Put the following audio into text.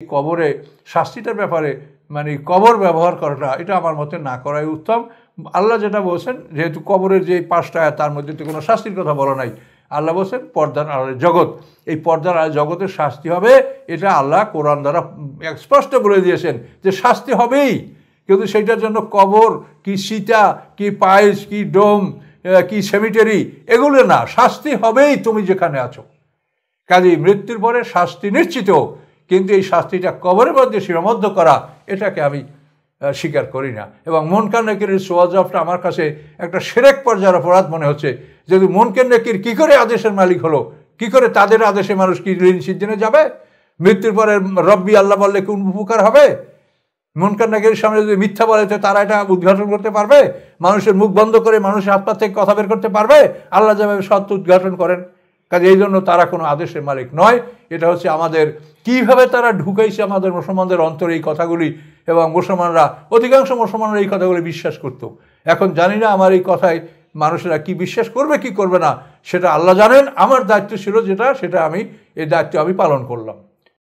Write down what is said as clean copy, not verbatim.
কবরে শাস্তিটার ব্যাপারে মানে কবর ব্যবহার করাটা এটা আমার মতে না করাই উত্তম। আল্লাহ যেটা বলছেন, যেহেতু কবরের যে 5টা আয়াত তার মধ্যে তো কোনো শাস্তির কথা বলা নাই, আল্লাহ বলছেন পর্দার আড়ালের জগৎ, এই পর্দার আড়ালের জগতের শাস্তি হবে, এটা আল্লাহ কোরআন দ্বারা স্পষ্ট বলে দিয়েছেন যে শাস্তি হবেই। কিন্তু সেইটার জন্য কবর কি সীতা কি পাইলস কি ডোম কি সেমিটারি এগুলো না, শাস্তি হবেই তুমি যেখানে আছো। কাজেই মৃত্যুর পরে শাস্তি নিশ্চিত, কিন্তু এই শাস্তিটা কবরের মধ্যে সীমাবদ্ধ করা এটাকে আমি স্বীকার করি না। এবং মুনকার নাকিরের সোয়াজটা আমার কাছে একটা শিরক পর্যায়ের অপরাধ মনে হচ্ছে। যদি মুনকার নাকির কী করে আদেশের মালিক হলো, কি করে তাদের আদেশে মানুষ কি ঋণ সিদ্ধিনে যাবে? মৃত্যুর পরে রব্বি আল্লাহ বললে কোন উপকার হবে? মুনকার নাকিরের সামনে যদি মিথ্যা বলে তো তারা এটা উদ্ঘাটন করতে পারবে? মানুষের মুখ বন্ধ করে মানুষের আত্মা থেকে কথা বের করতে পারবে? আল্লাহ যেভাবে সত্য উদ্ঘাটন করেন। কাজে এই জন্য তারা কোনো আদেশের মালিক নয়। এটা হচ্ছে আমাদের কিভাবে তারা ঢুকাইছে আমাদের মুসলমানদের অন্তরে এই কথাগুলি, এবং মুসলমানরা অধিকাংশ মুসলমানরা এই কথাগুলি বিশ্বাস করত। এখন জানি না আমার এই কথায় মানুষেরা কি বিশ্বাস করবে কি করবে না, সেটা আল্লাহ জানেন। আমার দায়িত্ব ছিল যেটা, সেটা এই দায়িত্ব আমি পালন করলাম।